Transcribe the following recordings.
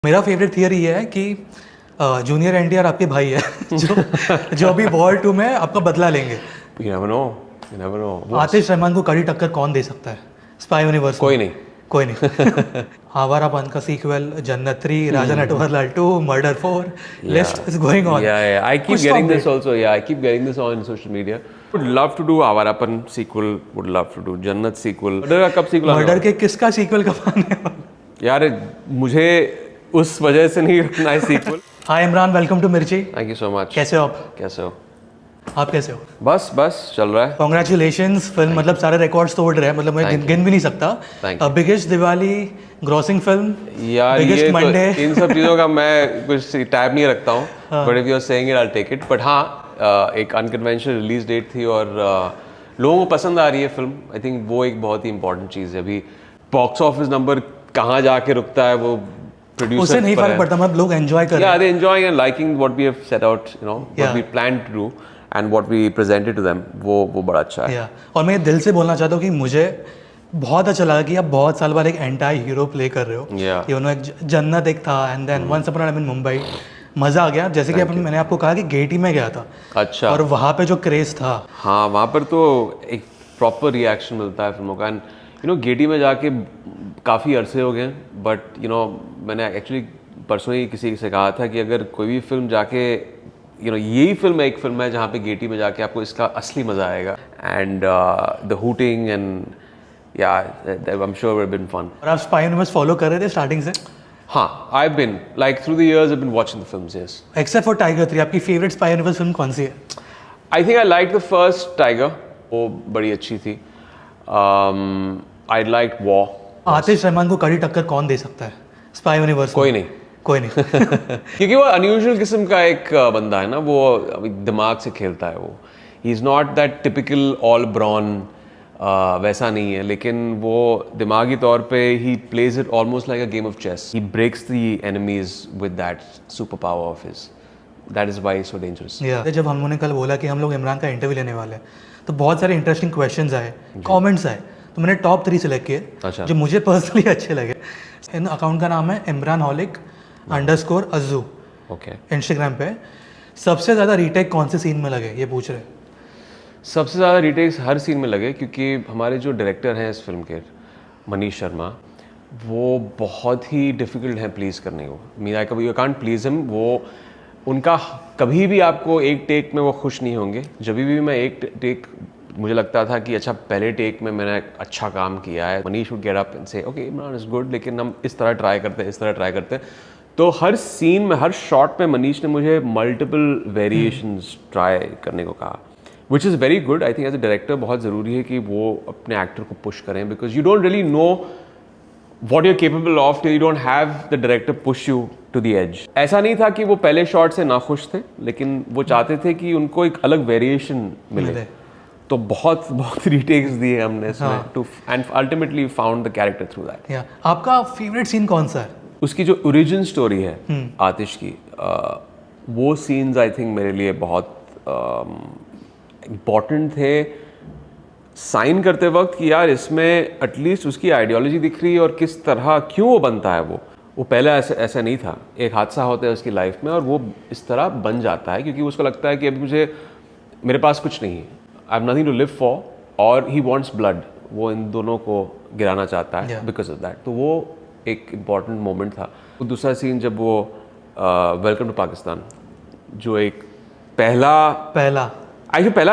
मेरा favourite theory ये है कि जूनियर एनटीआर आपके भाई है जो अभी वॉर 2 में आपका बदला लेंगे। You never know. You never know. आतिश रहमान को कड़ी टक्कर कौन दे सकता है स्पाई यूनिवर्स? कोई नहीं। कोई नहीं। आवारापन का sequel, Jannat 3, Raja Natwarlal 2, Murder 4, list is going on. Yeah. I keep getting this also. Yeah, I keep getting this on social media. Would love to do Avarapan sequel. Would love to do Jannat sequel. Murder का कब sequel? Murder के किसका sequel कब आने वाला? यार मुझे उस वजह से नहीं रखना है sequel. Hi Imran, welcome to Mirchi. Thank you so much. कैसे हो आप? कैसे हो? आप कैसे हो? बस चल रहा है। कॉन्ग्रेचुलेशंस, फिल्म मतलब सारे रिकॉर्ड्स तोड़ रहे हैं, मतलब मैं गिन भी नहीं सकता। बिगेस्ट दिवाली ग्रॉसिंग फिल्म यार, बिगेस्ट ये मंडे, इन सब चीज़ों का मैं कुछ टैब नहीं रखता हूँ, but if you are saying it I will take it. But हाँ, एक अनकन्वेंशनल रिलीज डेट थी और लोगों को पसंद आ रही है फिल्म। आई थिंक वो एक बहुत ही इंपॉर्टेंट चीज़ है। अभी बॉक्स ऑफिस नंबर कहाँ जाके रुकता है वो प्रोड्यूसर उससे नहीं फर्क पड़ता, मतलब लोग एंजॉय कर रहे हैं। Yeah, they enjoying and liking what we have set out, what we planned to do and what we presented to them. वो बड़ा अच्छा है। और मैं दिल से बोलना चाहता हूँ कि मुझे बहुत अच्छा लगा कि आप बहुत साल बाद एक एंटाई हीरो प्ले कर रहे हो। एक जन्नत एक था and then once upon a time in Mumbai. मज़ा आ गया। जैसे कि मैंने आपको कहा कि गेटी में गया था। अच्छा। और वहाँ पे जो क्रेज था, हाँ, वहाँ पर तो एक प्रॉपर रिएक्शन मिलता है फिल्मों का। एंड गेटी में जाके काफ़ी अरसे हो गए, बट मैंने एक्चुअली परसों ही किसी से कहा था कि अगर कोई भी फिल्म जाके यही फिल्म एक फिल्म है जहाँ पे गेटी में जाके आपको इसका असली मज़ा आएगा। And the hooting and yeah I am sure it been fun. और आप स्पाई यूनिवर्स फॉलो कर रहे थे स्टार्टिंग से? हाँ, I have been like through the years I have been watching the films. Yes, except for Tiger 3, आपकी favourite spy universe film कौन सी है? I think I like the first Tiger, वो बड़ी अच्छी थी। I like War. Aatish Rahman को कड़ी टक्कर कौन दे सकता है स्पाई यूनिवर्स? कोई नहीं। क्योंकि वो अनयूजुअल किस्म का एक बंदा है ना, वो दिमाग से खेलता है। वो he is not that typical all brawn, वैसा नहीं है, लेकिन वो दिमागी तौर पे he plays it almost like a game of chess. He breaks the enemies with that super power of his. That is why so dangerous. जब हम लोगों ने कल बोला कि हम लोग इमरान का इंटरव्यू लेने वाले हैं, तो बहुत सारे इंटरेस्टिंग क्वेश्चंस आए, कमेंट्स आए, तो मैंने टॉप 3 सिलेक्ट किए। अच्छा। जो मुझे पर्सनली अच्छे लगे। इन अकाउंट का नाम है imranholic_azzu। ओके। इंस्टाग्राम पे सबसे ज़्यादा रीटेक कौन से सीन में लगे, ये पूछ रहे हैं। सबसे ज़्यादा रीटेक्स हर सीन में लगे, क्योंकि हमारे जो डायरेक्टर हैं इस फिल्म के, मनीष शर्मा, वो बहुत ही डिफ़िकल्ट हैं प्लीज़ करने को। मीरा कभी यू कांट प्लीज़ हिम। वो उनका कभी भी आपको एक टेक में वो खुश नहीं होंगे। जब भी मैं एक टेक मुझे लगता था कि अच्छा पहले टेक में मैंने अच्छा काम किया है, Manish would get up and से ओके इमरान इज़ गुड, लेकिन हम इस तरह ट्राई करते हैं, इस तरह ट्राई करते हैं। तो हर सीन में, हर शॉट में मनीष ने मुझे मल्टीपल वेरिएशंस ट्राई करने को कहा, which is very good. I think as a director बहुत ज़रूरी है कि वो अपने एक्टर को पुश करें, because you don't really know what you're capable of till you don't have the director push you to the edge. ऐसा नहीं था कि वो पहले शॉट से नाखुश थे, लेकिन वो चाहते थे कि उनको एक अलग वेरिएशन मिले। तो बहुत रीटेक्स दिए हमने इसमें two and ultimately found the character through that. आपका फेवरेट सीन कौन सा है? उसकी जो ओरिजिन स्टोरी है आतिश की, वो सीन्स आई थिंक मेरे लिए बहुत इम्पॉर्टेंट थे साइन करते वक्त कि यार इसमें एटलीस्ट उसकी आइडियोलॉजी दिख रही है और किस तरह क्यों वो बनता है। वो पहले ऐसा नहीं था। एक हादसा होता है उसकी लाइफ में और वो इस तरह बन जाता है क्योंकि उसको लगता है कि अभी मेरे पास कुछ नहीं है, I have nothing to live for, और ही वांट्स ब्लड। वो इन दोनों को गिराना चाहता है बिकॉज ऑफ दैट। तो वो एक इम्पॉर्टेंट मोमेंट था। दूसरा सीन जब वो वेलकम टू पाकिस्तान, जो एक पहला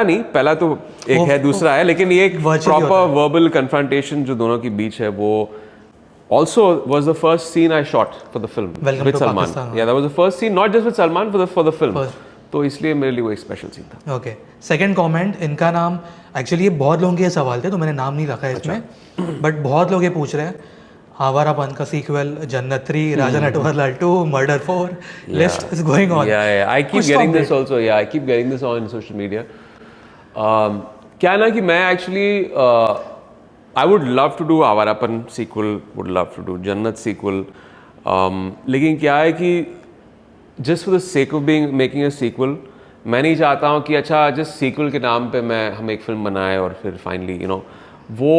नहीं, पहला तो एक है, दूसरा है, लेकिन ये एक प्रॉपर वर्बल कन्फ्रंटेशन जो दोनों के बीच है, वो also was the first scene I shot for the film with Salman. Yeah, that was the first scene, not just with Salman, for the film. तो इसलिए मेरे लिए वो एक स्पेशल सीन था। ओके। सेकंड कमेंट, इनका नाम एक्चुअली ये बहुत लोगों के ये सवाल थे तो मैंने नाम नहीं रखा है इसमें, बट बहुत लोग ये पूछ रहे हैं आवारापन का sequel, Jannat 3, Raja Natwarlal 2, Murder 4, list is going on. Yeah, I keep getting this also. Yeah, I keep getting this on social media. क्या ना कि मैं actually I would love to do Awarapan sequel, would love to do जन्नत sequel, लेकिन क्या है कि just for the sake of making a sequel, मैं नहीं चाहता हूँ कि अच्छा जिस sequel के नाम पे हम एक फिल्म बनाए और फिर फाइनली वो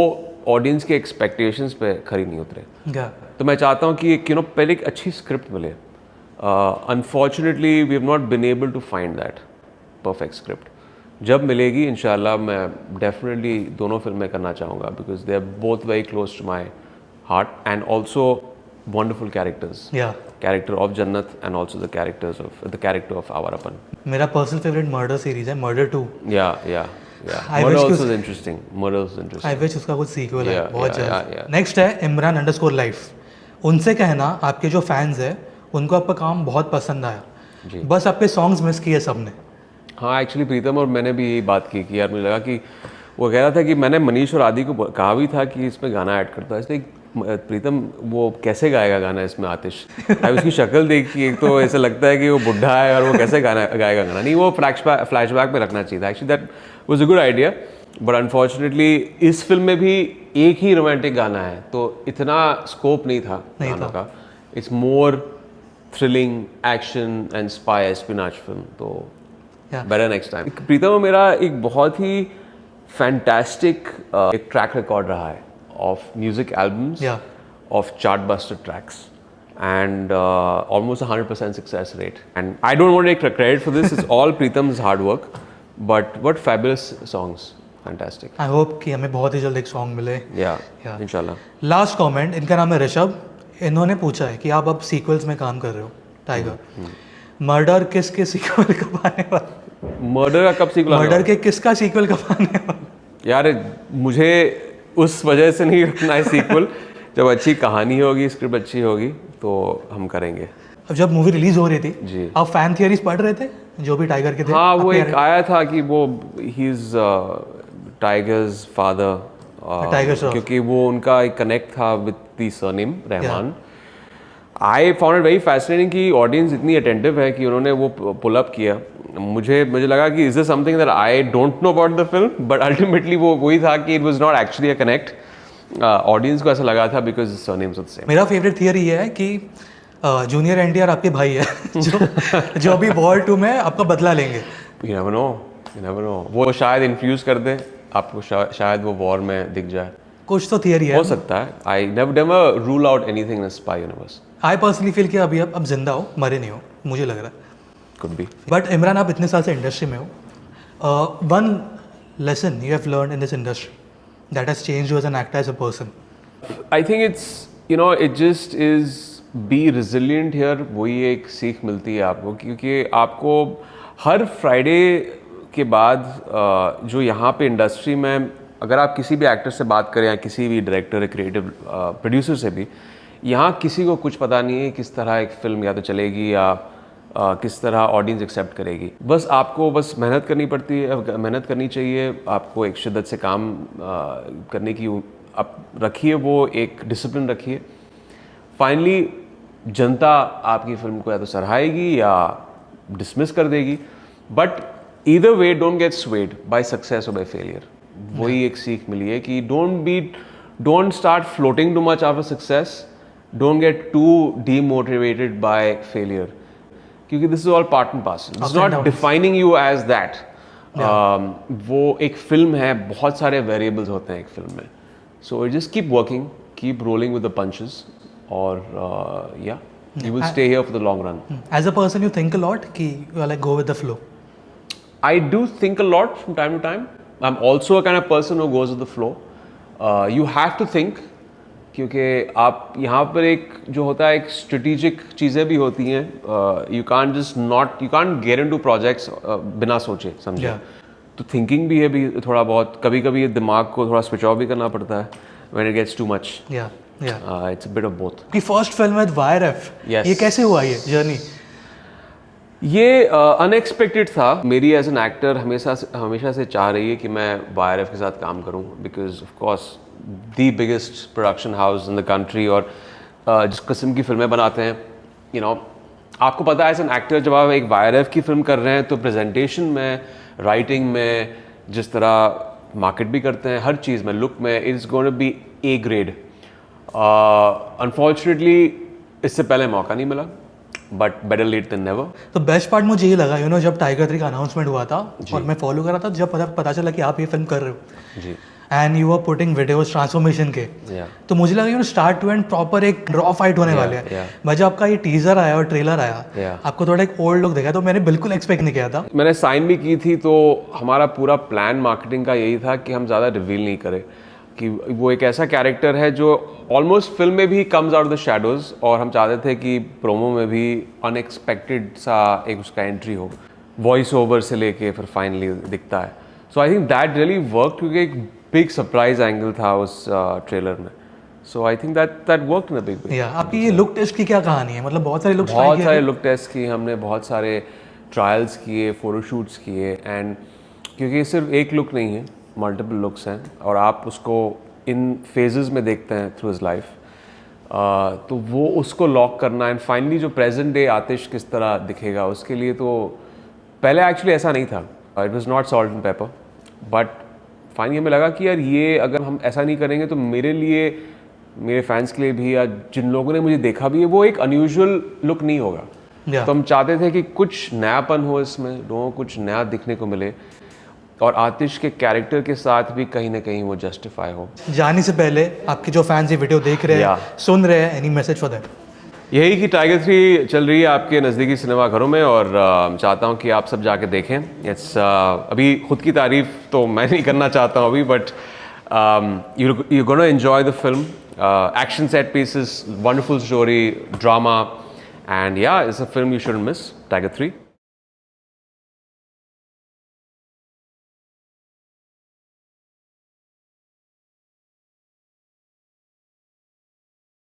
ऑडियंस के एक्सपेक्टेशंस पे खरी नहीं उतरे। या तो मैं चाहता हूँ कि पहले एक अच्छी स्क्रिप्ट मिले। Unfortunately we have not been able to find that perfect script. जब मिलेगी इंशाल्लाह मैं डेफिनेटली दोनों फिल्में करना चाहूँगा, because they are both very close to my heart and also wonderful characters. या character of Jannat and also the character of Awarapan. मेरा पर्सनल फेवरेट मर्डर सीरीज है मर्डर 2। या I मर्डर wish ऑल्सो कि interesting, murder also interesting. I wish उसका कुछ sequel है Yeah, बहुत yeah, जल्द। नेक्स्ट है इमरान_लाइफ। उनसे कहना आपके जो फैंस है उनको आपका काम बहुत पसंद आया, बस आपके सॉन्ग्स मिस किए सबने। हाँ, एक्चुअली प्रीतम और मैंने भी यही बात की कि यार मुझे लगा कि वो कह रहा था कि मैंने मनीष और आदि को कहा भी था कि इसमें गाना ऐड करता है, इसलिए प्रीतम वो कैसे गाएगा गाना इसमें आतिश। अब उसकी शक्ल देख के एक तो ऐसा लगता है कि वो बुढ़ा है और वो कैसे गाना गाएगा गाना। नहीं, वो फ्लैशबैक में रखना चाहिए था। Actually that was a good idea, but unfortunately इस फिल्म में भी एक ही रोमांटिक गाना है तो इतना स्कोप नहीं था गानों का। It's more thrilling action and spy espionage film, तो बेटर नेक्स्ट टाइम। प्रीतम और मेरा एक बहुत ही फैंटास्टिक एक ट्रैक रिकॉर्ड रहा है of music albums, of chartbuster tracks and almost 100% success rate. And I don't want to take credit for this, it's all Pritam's hard work, but what fabulous songs, fantastic. I hope कि हमें बहुत ही जल्द एक song मिले। Yeah, inshallah. Last comment, इनका नाम है ऋषभ। इन्होंने पूछा है कि आप अब सीक्वल्स में काम कर रहे हो टाइगर, मर्डर किसके सीक्वल कब आने वाला? मर्डर का कब सीक्वल? मर्डर के किसका सीक्वल कब आने वाला? यार मुझे उस वजह से नहीं रखना है सीक्वल। जब अच्छी कहानी होगी, स्क्रिप्ट अच्छी होगी तो हम करेंगे। अब जब मूवी रिलीज हो रही थी जी, आप फैन थियरीज पढ़ रहे थे जो भी टाइगर के थे? हाँ, वो एक आया था कि वो he is tigers father, tiger Shroff, क्योंकि वो उनका एक कनेक्ट था with the surname Rahman. I found it very fascinating कि ऑडियंस इतनी अटेंटिव है कि उन्होंने वो पुल अप किया। मुझे लगा कि is this something that I don't know about the film, but ultimately वो वही था कि it was not actually a connect. Audience को ऐसा लगा था because surnames are the same. मेरा फेवरेट थियरी ये है कि जूनियर एनटीआर आपके भाई है जो अभी वॉर 2 में आपका बदला लेंगे। You never know, वो शायद इन्फ्यूज कर दे आपको, शायद वो वॉर में दिख जाए, कुछ तो थियरी है, हो सकता है। I never rule out anything in spy universe. I personally feel कि अभी अब जिंदा हो, मरे नहीं हो, मुझे लग रहा है। Could be. बट इमरान, आप इतने साल से इंडस्ट्री में हो, one lesson you have learn in this industry that has changed you as an actor, as a person? I think it just is be resilient here. वही एक सीख मिलती है आपको, क्योंकि आपको हर फ्राइडे के बाद जो यहाँ पे इंडस्ट्री में अगर आप किसी भी एक्टर से बात करें या किसी भी डायरेक्टर, क्रिएटिव प्रोड्यूसर से भी, यहाँ किसी को कुछ पता नहीं है किस तरह एक फिल्म या तो चलेगी या किस तरह ऑडियंस एक्सेप्ट करेगी। बस आपको मेहनत करनी पड़ती है, मेहनत करनी चाहिए आपको, एक शिद्दत से काम करने की आप रखिए, वो एक डिसिप्लिन रखिए। फाइनली जनता आपकी फिल्म को या तो सराहेगी या डिसमिस कर देगी, but either way don't get swayed by success और बाय फेलियर। वही एक सीख मिली है कि don't start floating too much after success, don't get too demotivated by failure, क्योंकि this is all part and parcel, this is not defining you as that. वो एक फिल्म है, बहुत सारे वेरिएबल्स होते हैं एक फिल्म में, so just keep working, keep rolling with the punches, और you will stay here for the long run. As a person, you think a lot कि you are like go with the flow? I do think a lot from time to time. I'm also a kind of person who goes with the flow. You have to think, क्योंकि आप यहाँ पर एक जो होता है एक strategic चीज़ें भी होती हैं। You can't get into projects बिना सोचे समझे। तो थिंकिंग भी है भी थोड़ा बहुत, कभी कभी दिमाग को थोड़ा स्विच ऑफ भी करना पड़ता है when it gets too much. It's a bit of both. की फर्स्ट फिल्म विद YRF, ये कैसे हुआ ये जर्नी? ये अनएक्सपेक्टेड था। मेरी एज एन एक्टर हमेशा से चाह रही है कि मैं YRF के साथ काम करूं, because of course the biggest production house in the country, और जिस किस्म की फिल्में बनाते हैं, आपको पता है एज एन एक्टर जब आप एक YRF की फिल्म कर रहे हैं तो प्रेजेंटेशन में, राइटिंग में, जिस तरह मार्केट भी करते हैं, हर चीज़ में, लुक में, it's going to be A grade. Unfortunately इससे पहले मौका नहीं मिला, but better late than never. तो बेस्ट पार्ट मुझे ये लगा, जब टाइगर 3 का अनाउंसमेंट हुआ था और मैं फॉलो कर रहा था, जब पता चला कि आप ये फिल्म कर रहे हो, जी, and you are putting videos transformation के, Yeah. तो मुझे लगा स्टार्ट टू एंड प्रॉपर एक रॉ फाइट होने वाले हैं। yeah. भाई जब आपका ये टीजर आया और ट्रेलर आया, Yeah. आपको थोड़ा एक ओल्ड लुक दिखा, तो मैंने बिल्कुल एक्सपेक्ट नहीं किया था। मैंने साइन भी की थी, तो हमारा पूरा प्लान मार्केटिंग का यही था कि हम ज़्यादा रिवील नहीं करें, कि वो एक ऐसा कैरेक्टर है जो ऑलमोस्ट फिल्म में भी comes out of the shadows, और हम चाहते थे कि प्रोमो में भी अनएक्सपेक्टेड सा एक उसका एंट्री हो, वॉइस ओवर से लेके फिर फाइनली दिखता है। So I think that really work, क्योंकि एक बिग सरप्राइज एंगल था उस ट्रेलर में। So I think that work in a big way. या आपकी ये लुक टेस्ट की क्या कहानी है? मतलब बहुत सारे लुक्स बहुत सारे लुक टेस्ट किए हमने, बहुत सारे ट्रायल्स किए, फोटोशूट्स किए, एंड क्योंकि सिर्फ एक लुक नहीं है, मल्टीपल लुक्स हैं, और आप उसको इन फेजेस में देखते हैं थ्रू हिज लाइफ, तो वो उसको लॉक करना, एंड फाइनली जो प्रेजेंट डे आतिश किस तरह दिखेगा, उसके लिए तो पहले एक्चुअली ऐसा नहीं था, it was not salt and paper, but finally हमें लगा कि यार ये अगर हम ऐसा नहीं करेंगे तो मेरे लिए, मेरे फैंस के लिए भी, या जिन लोगों ने मुझे देखा भी है, वो एक अनयूजुअल लुक नहीं होगा। Yeah. तो हम चाहते थे कि कुछ नयापन हो इसमें, लोगों को कुछ नया दिखने को मिले, और आतिश के कैरेक्टर के साथ भी कहीं ना कहीं वो जस्टिफाई हो। जाने से पहले आपके जो फैंस ये वीडियो देख रहे हैं, Yeah. सुन रहे हैं, एनी मैसेज फॉर देम? यही कि टाइगर 3 चल रही है आपके नज़दीकी सिनेमाघरों में, और चाहता हूँ कि आप सब जाके देखें। इट्स अभी खुद की तारीफ तो मैं नहीं करना चाहता हूँ अभी, but you gonna enjoy the film, action set pieces, wonderful story, drama, and yeah it's a film you should miss, Tiger 3।